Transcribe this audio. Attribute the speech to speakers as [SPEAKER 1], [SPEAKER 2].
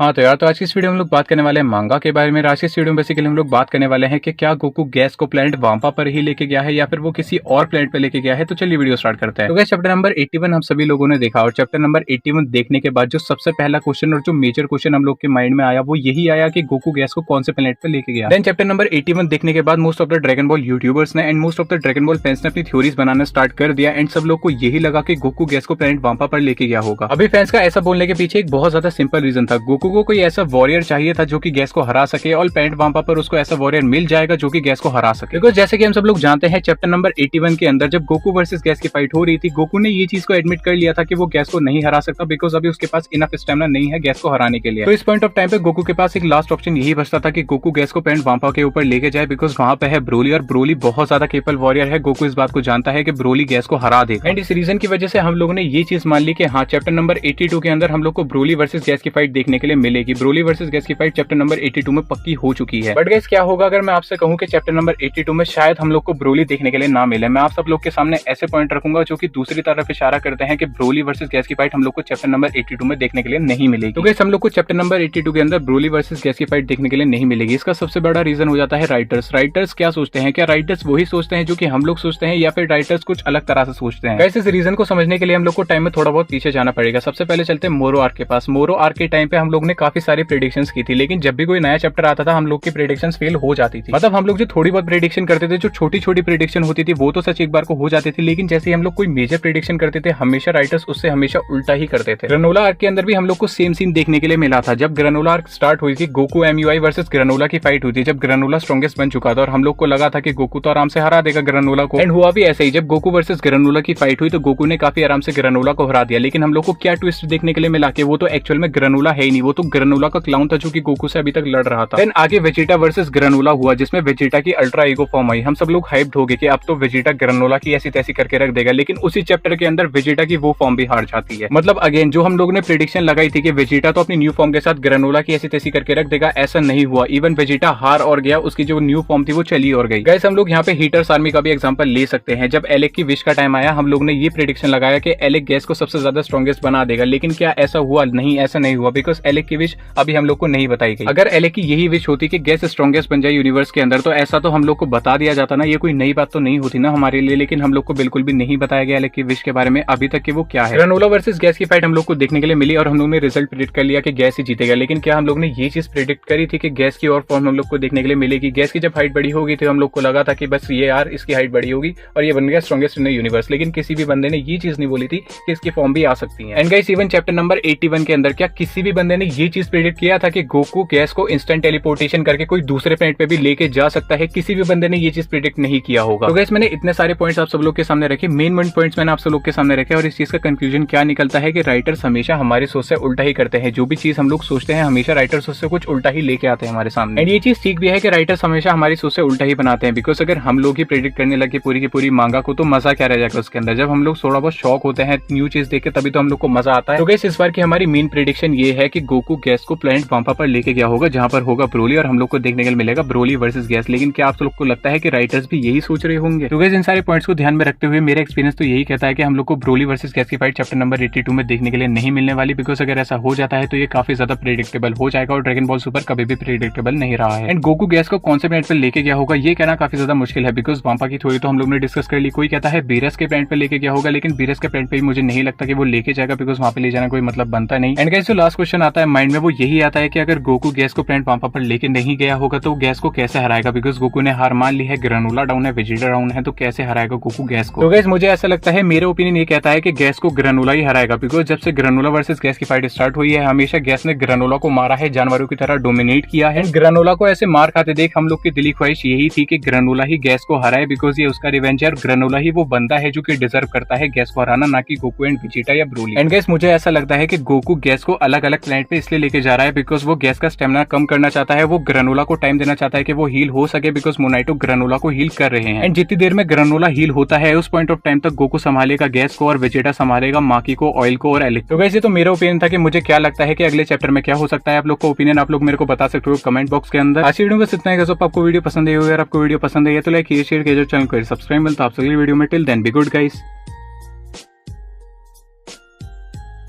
[SPEAKER 1] हाँ तो यार, तो आज की इस वीडियो में हम लोग बात करने वाले हैं मांगा के बारे में। आज की इस वीडियो में बेसिकली हम लोग बात करने वाले हैं कि क्या गोकू गैस को प्लेनेट वाम्पा पर ही लेके गया है या फिर वो किसी और प्लेनेट पर लेके गया है। तो चलिए वीडियो स्टार्ट करते हैं। तो गैस चैप्टर नंबर 81 हम सभी लोगों ने देखा और चैप्टर नंबर 81 देखने के बाद जो सबसे पहला क्वेश्चन और जो मेजर क्वेश्चन हम लोग के माइंड में आया वो यही आया कि गोकू गैस को कौन से प्लेनेट पर लेके गया। देन चैप्टर नंबर 81 देखने के बाद most of the Dragon Ball youtubers ने and most of the Dragon Ball fans ने अपनी थ्योरीज बनाना स्टार्ट कर दिया एंड सब लोग को यही लगा कि गोकू गैस को प्लेनेट वाम्पा पर लेके गया होगा। अभी फैंस का ऐसा बोलने के पीछे एक बहुत ज्यादा सिंपल रीजन था। गोकू को कोई ऐसा वॉरियर चाहिए था जो कि गैस को हरा सके और प्लेनेट वाम्पा पर उसको ऐसा वॉरियर मिल जाएगा जो कि गैस को हरा सके। बिकॉज जैसे कि हम सब लोग जानते हैं चैप्टर नंबर 81 के अंदर जब गोकू वर्सेस गैस की फाइट हो रही थी, गोकू ने ये चीज को एडमिट कर लिया था कि वो गैस को नहीं हरा सकता बिकॉज अभी उसके पास इनफ स्टेमिना नहीं है गैस को हराने के लिए। तो इस पॉइंट ऑफ टाइम पे गोकू के पास एक लास्ट ऑप्शन यही बचता था कि गोकू गैस को प्लेनेट वाम्पा के ऊपर लेके जाए बिकॉज वहां पे है ब्रोली और ब्रोली बहुत ज्यादा केपेबल वॉरियर है। गोकू इस बात को जानता है कि ब्रोली गैस को हरा देगा एंड इस रीजन की वजह से हम लोगों ने ये चीज मान ली कि हाँ चैप्टर नंबर 82 के अंदर हम लोग को ब्रोली वर्सेस गैस की फाइट देखने के लिए मिलेगी। ब्रोली वर्सेस गैस की फाइट चैप्टर नंबर 82 में पक्की हो चुकी है। बट गाइस क्या होगा अगर मैं आपसे कहूं कि चैप्टर नंबर 82 में शायद हम लोग को ब्रोली देखने के लिए ना मिले। मैं आप सब लोग के सामने ऐसे पॉइंट रखूंगा जो कि दूसरी तरफ इशारा करते हैं कि ब्रोली वर्सेस गैस की फाइट हम लोग को चैप्टर नंबर 82 में देखने के लिए नहीं मिलेगी। तो गाइस हम लोग को चैप्टर नंबर 82 के अंदर ब्रोली वर्सेस गैस की फाइट देखने के लिए नहीं मिलेगी। इसका सबसे बड़ा रीजन हो जाता है राइटर्स क्या सोचते हैं। क्या राइटर्स वही सोचते हैं जो कि हम लोग सोचते हैं या फिर राइटर्स कुछ अलग तरह से सोचते हैं। गाइस इस रीजन को समझने के लिए हम लोग को टाइम में थोड़ा बहुत पीछे जाना पड़ेगा। सबसे पहले चलते हैं मोरो आर्क के पास। मोरो आर्क के टाइम पे हम लोग ने काफी सारी प्रेडिक्शंस की थी, लेकिन जब भी कोई नया चैप्टर आता था हम लोग की प्रेडिक्शंस फेल हो जाती थी। मतलब हम लोग जो थोड़ी बहुत प्रेडिक्शन करते थे, जो छोटी छोटी प्रेडिक्शन होती थी वो तो सच एक बार को हो जाती थी, लेकिन जैसे हम लोग कोई मेजर प्रेडिक्शन करते थे हमेशा राइटर्स उससे हमेशा उल्टा ही करते थे। ग्रेनोला आर्क के अंदर भी हम लोग को सेम सीन देखने के लिए मिला था। जब ग्रेनोला आर्क स्टार्ट हुई थी, गोकू एमयूआई वर्सेस ग्रेनोला की फाइट हुई थी, जब ग्रेनोला स्ट्रॉन्गेस्ट बन चुका था और हम लोग को लगा था कि गोकू तो आराम से हरा देगा ग्रेनोला को, एंड हुआ भी ऐसे ही। जब गोकू वर्सेस ग्रेनोला की फाइट हुई तो गोकू ने काफी आराम से ग्रेनोला को हरा दिया, लेकिन हम लोग को क्या ट्विस्ट देखने के लिए मिला कि वो तो एक्चुअल में ग्रेनोला है ही नहीं, वो तो ग्रेनोला का क्लाउन था जो कि गोकू से अभी तक लड़ रहा था। देन आगे वेजिटा वर्सेस ग्रेनोला हुआ जिसमें वेजिटा की अल्ट्रा ईगो फॉर्म आई। हम सब लोग हाइप्ड हो गए कि अब तो वेजिटा ग्रेनोला की ऐसी तैसी करके रख देगा, लेकिन उसी चैप्टर के अंदर वेजिटा की वो फॉर्म भी हार जाती है। मतलब अगेन जो हम लोग ने प्रेडिक्शन लगाई थी कि वेजिटा तो अपनी न्यू फॉर्म के साथ ग्रेनोला की ऐसी तैसी करके रख देगा, ऐसा नहीं हुआ। इवन वेजिटा हार और गया, उसकी जो न्यू फॉर्म थी वो चली और गई। गाइस हम लोग यहाँ पे हीटर्स आर्मी का भी एग्जांपल ले सकते हैं। जब एलेक की विश का टाइम आया हम लोग ने ये प्रेडिक्शन लगाया कि एलेक गैस को सबसे ज्यादा स्ट्रॉन्गेस्ट बना देगा, लेकिन क्या ऐसा हुआ? नहीं, ऐसा नहीं हुआ बिकॉज एलेक की विश अभी हम लोग को नहीं बताई गई। अगर एलेक की यही विश होती कि गैस स्ट्रॉन्गेस्ट बन जाए यूनिवर्स के अंदर तो ऐसा तो हम लोग को बता दिया जाता ना। ये कोई नई बात तो नहीं होती ना हमारे लिए, लेकिन हम लोग को बिल्कुल भी नहीं बताया गया एलेक की विश के बारे में अभी तक कि वो क्या है। ग्रेनोला वर्सेस गैस की फाइट हम लोग को देखने के लिए मिली और हम लोग ने रिजल्ट प्रेडिक्ट कर लिया कि गैस ही जीतेगा, लेकिन क्या हम लोग ने ये चीज प्रेडिक्ट करी थी कि गैस की और फॉर्म हम लोग को देखने के लिए मिलेगी? गैस की जब हाइट बड़ी होगी तो हम लोग को लगा था कि बस ये यार इसकी हाइट बड़ी होगी और ये बन गया स्ट्रॉन्गेस्ट इन द यूनिवर्स, लेकिन किसी भी बंदे ने ये चीज नहीं बोली थी कि इसकी फॉर्म भी आ सकती है। And guys even chapter number 81 के अंदर क्या किसी भी बंदे ने ये चीज प्रेडिक्ट किया था कि गोकू गैस को इंस्टेंट टेलीपोर्टेशन करके कोई दूसरे प्लेनेट पे भी लेके जा सकता है? किसी भी बंदे ने ये चीज प्रेडिक्ट नहीं किया होगा। तो गाइस मैंने इतने सारे पॉइंट्स आप सब लोग के सामने रखे, मेन पॉइंट्स मैंने आप सब लोग के सामने रखे और इस चीज का कंक्लूजन क्या निकलता है कि राइटर्स हमेशा हमारी सोच से उल्टा ही करते हैं। जो भी चीज हम लोग सोचते हैं हमेशा राइटर्स उससे कुछ उल्टा ही लेके आते हैं हमारे सामने। एंड ये चीज ठीक भी है कि राइटर्स हमेशा हमारी सोच से उल्टा ही बनाते हैं, बिकॉज अगर हम लोग ही प्रेडिक्ट करने लगे पूरी की पूरी मांगा को तो मजा क्या रह जाएगा उसके अंदर। जब हम लोग थोड़ा बहुत शॉक होते हैं न्यू चीज देख के तभी तो हम लोग को मजा आता है। तो गाइस इस बार की हमारी मेन प्रेडिक्शन ये है कि गोकू गैस को प्लेनेट वाम्पा पर लेके गया होगा जहां पर होगा ब्रोली और हम लोग को देखने के लिए मिलेगा ब्रोली वर्सेस गैस। लेकिन क्या आप लोग को लगता है कि राइटर्स भी यही सोच रहे होंगे? तो गाइस इन सारे पॉइंट्स को ध्यान में रखते हुए मेरा एक्सपीरियंस तो यही कहता है कि हम लोग को ब्रोली वर्सेस गैस की फाइट चैप्टर नंबर 82 में देखने के लिए नहीं मिलने वाली, बिकॉज अगर ऐसा हो जाता है तो ये काफी ज्यादा प्रेडिक्टेबल हो जाएगा और ड्रैगन बॉल सुपर कभी भी प्रेडिक्टेबल नहीं रहा है। एंड गोकू गैस को कौन से प्लेनेट पर लेके गया होगा ये कहना काफी ज्यादा मुश्किल है, बिकॉज वाम्पा की थ्योरी तो हम लोग ने डिस्कस कर ली। कोई कहता है बीरस के प्लेनेट पर लेके गया होगा, लेकिन बीरस के प्लेनेट पे मुझे नहीं लगता कि वो लेके जाएगा, बिकॉज वहां पे ले जाना कोई मतलब बनता नहीं। एंड गाइस जो लास्ट क्वेश्चन आता है माइंड में वो यही आता है कि अगर गोकू गैस को प्लेनेट वाम्पा पर लेके नहीं गया होगा तो गैस को कैसे हराएगा? बिकॉज गोकू ने हार मान ली है, ग्रेनोला डाउन है, वेजिटा डाउन है, तो कैसे हराएगा गोकू गैस को? तो गाइस मुझे ऐसा लगता है, मेरा ओपिनियन ये कहता है कि गैस को ग्रेनोला ही हराएगा, बिकॉज जब से ग्रेनोला वर्सेस गैस की फाइट स्टार्ट हुई है हमेशा गैस ने ग्रेनोला को मारा है, जानवरों की तरह डोमिनेट किया है। ग्रेनोला को ऐसे मार खाते देख हम लोग की दिली ख्वाहिश यही थी कि ग्रेनोला ही गैस को हराए, बिकॉज ये उसका रिवेंज है और ग्रेनोला ही वो बंदा है जो कि डिजर्व करता है गैस को हराना, ना कि गोकू एंड वेजिटा या ब्रोली। एंड गाइस मुझे ऐसा लगता है कि गोकू गैस को अलग अलग प्लेनेट पे इसलिए लेके जा रहा है बिकॉज वो गैस का स्टेमिना कम करना चाहता है, वो ग्रेनोला को टाइम देना चाहता है कि वो हील हो सके, बिकॉज मोनाइटो ग्रेनोला को हील कर रहे हैं। एंड जितनी देर में ग्रेनोला हील होता है उस पॉइंट ऑफ टाइम तक गोकू संभालेगा गैस को और वेजिटा संभालेगा माकी को, ऑयल को और एलेक। तो गाइस ये तो मेरा ओपिनियन था कि मुझे क्या लगता है कि अगले चैप्टर में क्या हो सकता है। आप लोग का ओपिनियन आप लोग मेरे को बता सकते हो कमेंट बॉक्स के अंदर। आज वीडियो बस इतना ही। आपको वीडियो पसंद है, अगर आपको वीडियो पसंद है तो लाइक कीजिए, शेयर कीजिए, चैनल को सब्सक्राइब मिलता है आप अगली वीडियो में। Till then be good guys.